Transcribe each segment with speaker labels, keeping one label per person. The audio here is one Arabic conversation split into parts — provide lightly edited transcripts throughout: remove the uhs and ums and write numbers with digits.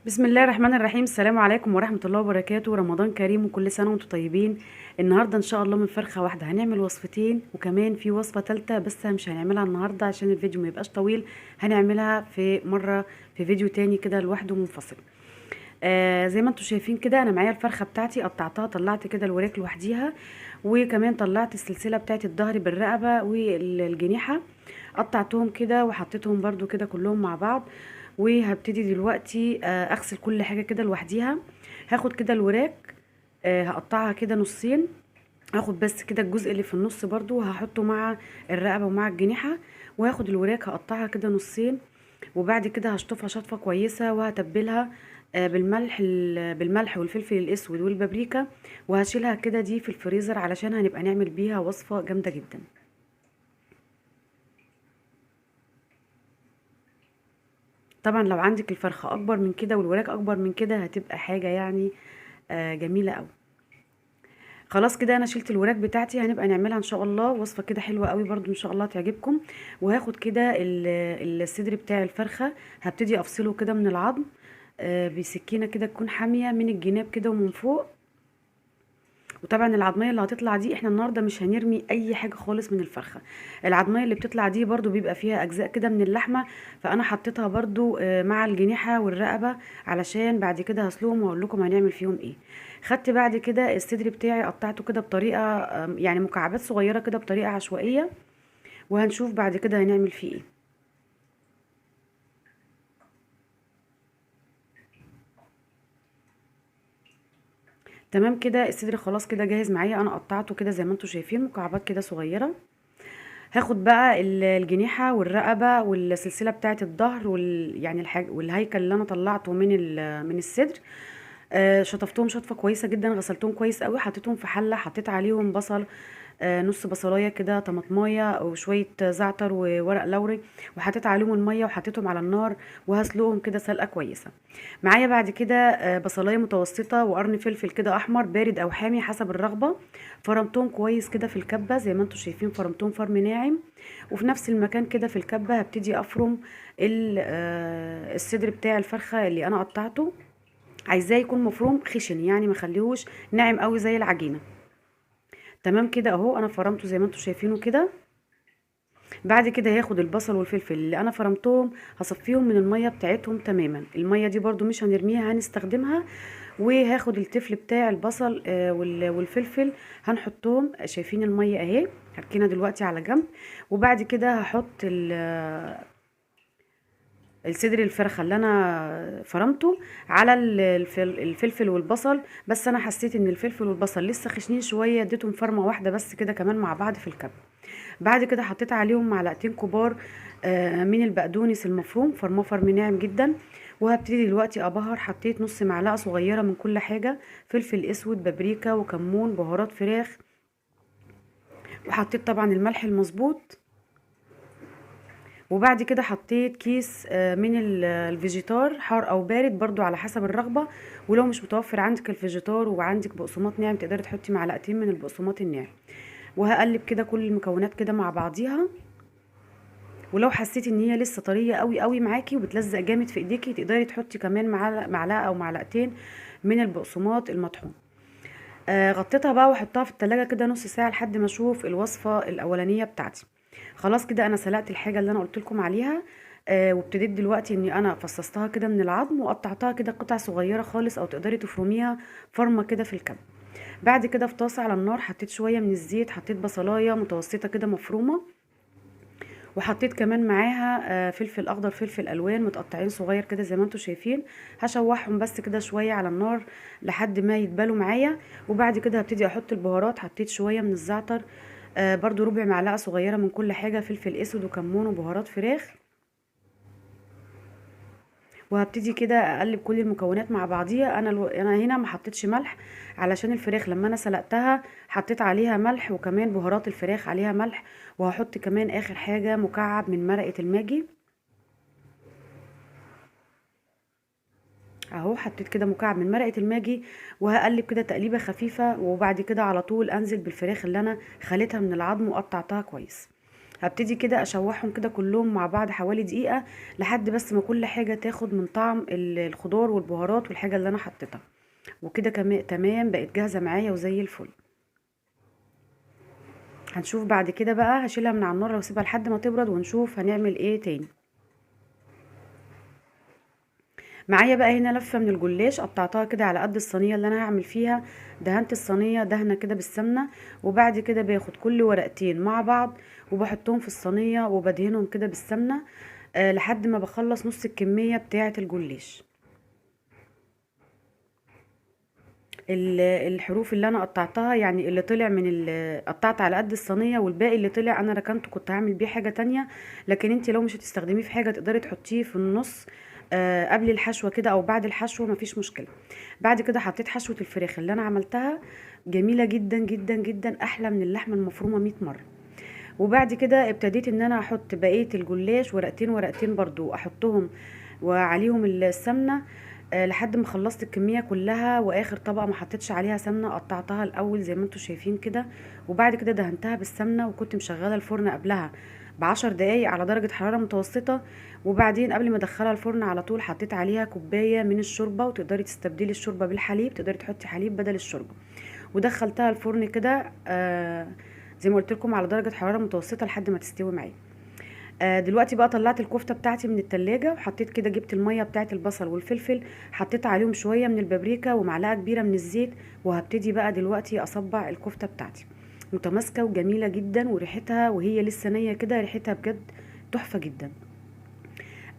Speaker 1: بسم الله الرحمن الرحيم. السلام عليكم ورحمة الله وبركاته. رمضان كريم وكل سنة وانتم طيبين. النهاردة ان شاء الله من فرخة واحدة هنعمل وصفتين، وكمان في وصفة تالتة بس مش هنعملها النهاردة عشان الفيديو ما يبقاش طويل، هنعملها في مرة في فيديو تاني كده لوحده منفصل. زي ما انتم شايفين كده انا معايا الفرخة بتاعتي قطعتها، طلعت كده الوراك لوحديها، وكمان طلعت السلسلة بتاعت الظهر بالرقبة والجنيحة، قطعتهم كده وحطيتهم برضو كده كلهم مع بعض. وهبتدي دلوقتي اغسل كل حاجة كده لوحديها. هاخد كده الوراك، هقطعها كده نصين، هاخد بس كده الجزء اللي في النص برضو هحطه مع الرقبة ومع الجنيحة، وهاخد الوراك هقطعها كده نصين، وبعد كده هشطفها شطفة كويسة وهتبلها بالملح والفلفل الاسود والبابريكا، وهشيلها كده دي في الفريزر علشان هنبقى نعمل بيها وصفة جامدة جدا. طبعا لو عندك الفرخة اكبر من كده والوراك اكبر من كده هتبقى حاجة يعني جميلة قوي. خلاص كده انا شلت الوراك بتاعتي، هنبقى نعملها ان شاء الله وصفة كده حلوة قوي برضو ان شاء الله تعجبكم. وهاخد كده الصدر بتاع الفرخة، هبتدي افصله كده من العظم بسكينة كده تكون حامية من الجناب كده ومن فوق. وطبعا العظميه اللي هتطلع دي احنا النهارده مش هنرمي اي حاجه خالص من الفرخه. العظميه اللي بتطلع دي برضو بيبقى فيها اجزاء كده من اللحمه، فانا حطيتها برضو مع الجنيحه والرقبه علشان بعد كده هسلقهم واقول لكم هنعمل فيهم ايه. خدت بعد كده الصدر بتاعي قطعته كده بطريقه يعني مكعبات صغيره كده بطريقه عشوائيه، وهنشوف بعد كده هنعمل فيه ايه. تمام كده الصدر خلاص كده جاهز معايا، انا قطعته كده زي ما انتم شايفين مكعبات كده صغيره. هاخد بقى الجنيحة والرقبة والسلسلة بتاعة الظهر يعني والهيكل اللي انا طلعته من الصدر. شطفتهم شطفة كويسة جدا، غسلتهم كويس قوي، حطيتهم في حلة، حطيت عليهم بصل، نص بصلايه كده، طماطمايه وشويه زعتر وورق لوري، وحطيت عليهم الميه وحطيتهم على النار وهسلقهم كده سلقه كويسه. معايا بعد كده بصلايه متوسطه وقرن فلفل كده احمر بارد او حامي حسب الرغبه، فرمتهم كويس كده في الكبه زي ما انتم شايفين، فرمتهم فرم ناعم. وفي نفس المكان كده في الكبه هبتدي افرم الصدر بتاع الفرخه اللي انا قطعته، عايزاه يكون مفروم خشن يعني ما خليهوش ناعم قوي زي العجينه. تمام كده اهو انا فرمته زي ما انتم شايفينه كده. بعد كده هاخد البصل والفلفل اللي انا فرمتهم هصفيهم من الميه بتاعتهم تماما، الميه دي برضو مش هنرميها هنستخدمها. وهاخد التفل بتاع البصل والفلفل، هنحطهم، شايفين الميه اهي، هركنها دلوقتي على جنب. وبعد كده هحط الصدر الفرخه اللي انا فرمته على الفلفل والبصل، بس انا حسيت ان الفلفل والبصل لسه خشنين شويه، اديتهم فرمه واحده بس كده كمان مع بعض في الكب. بعد كده حطيت عليهم معلقتين كبار من البقدونس المفروم، فرماه فرم ناعم جدا. وهبتدي دلوقتي ابهر، حطيت نص معلقه صغيره من كل حاجه، فلفل اسود، بابريكا، وكمون، بهارات فراخ، وحطيت طبعا الملح المظبوط. وبعد كده حطيت كيس من الفيجيتار، حار او بارد برضو على حسب الرغبه. ولو مش متوفر عندك الفيجيتار وعندك بقسماط ناعم تقدري تحطي معلقتين من البقسماط الناعم. وهقلب كده كل المكونات كده مع بعضيها. ولو حسيتي ان هي لسه طريه قوي قوي معاكي وبتلزق جامد في ايديكي تقدري تحطي كمان معلقه او معلقتين من البقسماط المطحون. غطيتها بقى واحطها في التلاجة كده نص ساعه لحد ما اشوف الوصفه الاولانيه بتاعتي. خلاص كده انا سلقت الحاجه اللي انا قلت لكم عليها. وابتديت دلوقتي اني انا فصصتها كده من العظم وقطعتها كده قطع صغيره خالص، او تقدري تفرميها فرمه كده في الكب. بعد كده في طاسه على النار حطيت شويه من الزيت، حطيت بصلايه متوسطه كده مفرومه، وحطيت كمان معاها فلفل اخضر، فلفل الوان متقطعين صغير كده زي ما انتم شايفين. هشوحهم بس كده شويه على النار لحد ما يتبالوا معايا. وبعد كده هبتدي احط البهارات، حطيت شويه من الزعتر، برضو ربع معلقه صغيره من كل حاجه، فلفل اسود وكمون وبهارات فراخ. وهبتدي كده اقلب كل المكونات مع بعضيها. انا هنا ما حطيتش ملح علشان الفراخ لما انا سلقتها حطيت عليها ملح، وكمان بهارات الفراخ عليها ملح. وهحط كمان اخر حاجه مكعب من مرقه الماجي اهو، حطيت كده مكعب من مرقه الماجي. وهقلب كده تقليبه خفيفه، وبعد كده على طول انزل بالفراخ اللي انا خليتها من العظم وقطعتها كويس. هبتدي كده اشوحهم كده كلهم مع بعض حوالي دقيقة، لحد بس ما كل حاجة تاخد من طعم الخضار والبهارات والحاجة اللي انا حطيتها. وكده كمان تمام، بقت جاهزة معايا وزي الفل. هنشوف بعد كده بقى، هشيلها من على النار واسيبها لحد ما تبرد ونشوف هنعمل ايه تاني. معايا بقى هنا لفة من الجلاش، قطعتها كده على قد الصينية اللي انا هعمل فيها. دهنت الصينية دهنة كده بالسمنة، وبعد كده باخد كل ورقتين مع بعض وبحطهم في الصينية وبدهنهم كده بالسمنة لحد ما بخلص نص الكمية بتاعة الجلاش. الحروف اللي انا قطعتها، يعني اللي طلع من قطعت على قد الصينيه، والباقي اللي طلع انا ركنته كنت هعمل بيه حاجه تانية. لكن انت لو مش هتستخدميه في حاجه تقدري تحطيه في النص قبل الحشوه كده او بعد الحشوه، مفيش مشكله. بعد كده حطيت حشوه الفراخ اللي انا عملتها، جميله جدا جدا جدا، احلى من اللحمه المفرومه 100 مره. وبعد كده ابتديت ان انا احط بقيه الجلاش ورقتين ورقتين برضو احطهم وعليهم السمنه لحد ما خلصت الكميه كلها. واخر طبقه ما حطيتش عليها سمنه، قطعتها الاول زي ما انتم شايفين كده، وبعد كده دهنتها بالسمنه. وكنت مشغله الفرن قبلها ب10 دقايق على درجه حراره متوسطه. وبعدين قبل ما ادخلها الفرن على طول حطيت عليها كوبايه من الشوربه، وتقدري تستبدلي الشوربه بالحليب، تقدري تحطي حليب بدل الشوربه. ودخلتها الفرن كده زي ما قلت لكم على درجه حراره متوسطه لحد ما تستوي معايا. دلوقتي بقى طلعت الكفته بتاعتي من التلاجة، وحطيت كده، جبت الميه بتاعت البصل والفلفل، حطيت عليهم شويه من البابريكا ومعلقه كبيره من الزيت. وهبتدي بقى دلوقتي اصبع الكفته بتاعتي، متماسكه وجميله جدا، وريحتها وهي لسه نيه كده ريحتها بجد تحفه جدا.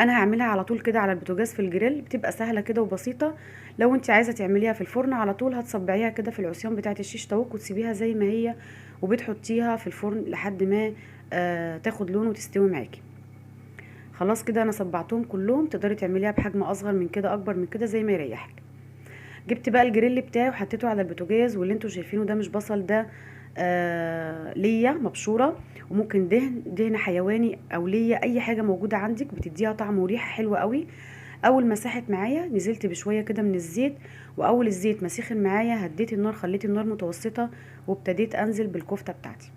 Speaker 1: انا هعملها على طول كده على البوتاجاز في الجريل، بتبقى سهله كده وبسيطه. لو انت عايزه تعمليها في الفرن على طول هتصبعيها كده في العصيان بتاعت الشيش طاووق وتسيبيها زي ما هي، وبتحطيها في الفرن لحد ما تاخد لون وتستوي معاكي. خلاص كده انا صبعتهم كلهم، تقدري تعمليها بحجم اصغر من كده اكبر من كده زي ما يريحك. جبت بقى الجريل بتاعي وحطيته على البوتاجاز، واللي انتوا شايفينه ده مش بصل، ده ليا مبشوره. وممكن دهن حيواني او ليا، اي حاجه موجوده عندك بتديها طعم وريحه حلوه قوي. اول ما ساحت معايا نزلت بشويه كده من الزيت، واول الزيت ما سخن معايا هديت النار، خليت النار متوسطه، وابتديت انزل بالكفته بتاعتي.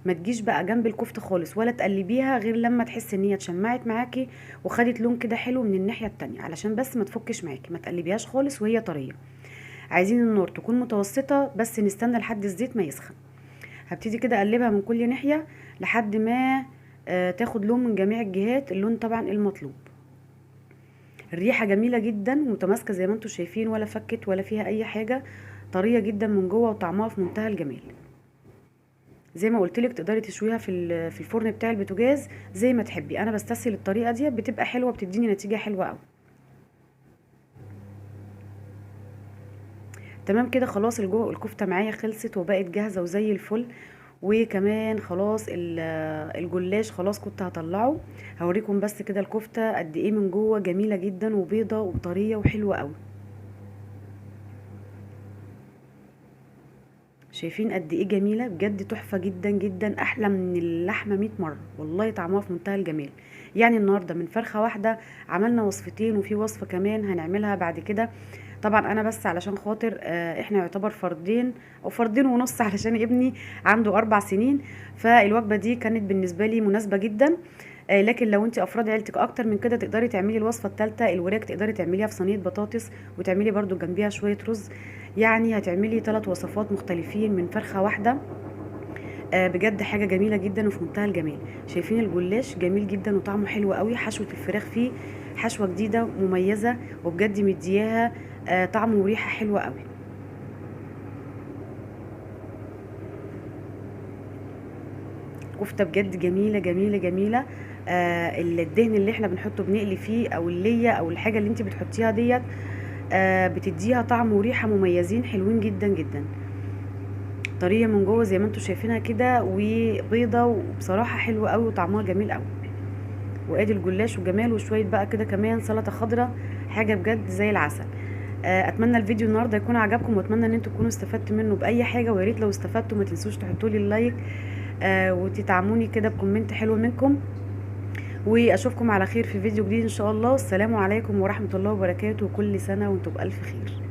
Speaker 1: ما تجيش بقى جنب الكفته خالص ولا تقلبيها غير لما تحس ان هي اتشمعت معاكي وخدت لون كده حلو من الناحيه التانية، علشان بس ما تفكش معاكي. ما تقلبيهاش خالص وهي طريه، عايزين النار تكون متوسطه، بس نستنى لحد الزيت ما يسخن. هبتدي كده اقلبها من كل ناحيه لحد ما تاخد لون من جميع الجهات، اللون طبعا المطلوب. الريحه جميله جدا ومتماسكه زي ما انتم شايفين، ولا فكت ولا فيها اي حاجه، طريه جدا من جوه وطعمها في منتهى الجمال. زي ما قلت لك تقدري تشويها في الفرن بتاع البوتاجاز زي ما تحبي، انا بستسهل الطريقه دي، بتبقى حلوه، بتديني نتيجه حلوه قوي. تمام كده خلاص، الكفته معايا خلصت وبقت جاهزه وزي الفل. وكمان خلاص الجلاش خلاص كنت هطلعه. هوريكم بس كده الكفته قد ايه من جوه، جميله جدا وبيضه وطريه وحلوه قوي. شايفين قد ايه جميله، بجد تحفه جدا جدا، احلى من اللحمه 100 مره، والله طعمها في منتهى الجمال. يعني النهارده من فرخه واحده عملنا وصفتين، وفي وصفه كمان هنعملها بعد كده. طبعا انا بس علشان خاطر احنا يعتبر فردين او فردين ونص علشان ابني عنده 4 سنين، فالوجبه دي كانت بالنسبه لي مناسبه جدا. لكن لو انت افراد عيلتك اكتر من كده تقدري تعملي الوصفه الثالثه، الوراك تقدري تعمليها في صينيه بطاطس وتعملي برضو جنبيها شويه رز. يعني هتعملي 3 وصفات مختلفين من فرخه واحده. بجد حاجه جميله جدا وفي منتهى الجمال. شايفين الجلاش جميل جدا وطعمه حلو قوي، حشوه الفراخ فيه حشوه جديده مميزه، وبجد مدياها طعم وريحه حلوه قوي. كفته بجد جميله جميله جميله. الدهن اللي احنا بنحطه بنقلي فيه، او الليه او الحاجه اللي انت بتحطيها ديت بتديها طعم وريحه مميزين حلوين جدا جدا. طريه من جوه زي ما انتم شايفينها كده، وبيضه، وبصراحه حلوه قوي وطعمها جميل قوي. وادي الجلاش وجمال، وشويه بقى كده كمان سلطه خضراء، حاجه بجد زي العسل. اتمنى الفيديو النهارده يكون عجبكم، واتمنى ان انتم تكونوا استفدتوا منه باي حاجه. ويا ريت لو استفدتوا ما تنسوش تحطوا لي اللايك وتدعموني كده بكومنت حلو منكم. واشوفكم على خير في فيديو جديد ان شاء الله. والسلام عليكم ورحمه الله وبركاته، وكل سنه وانتم بالف خير.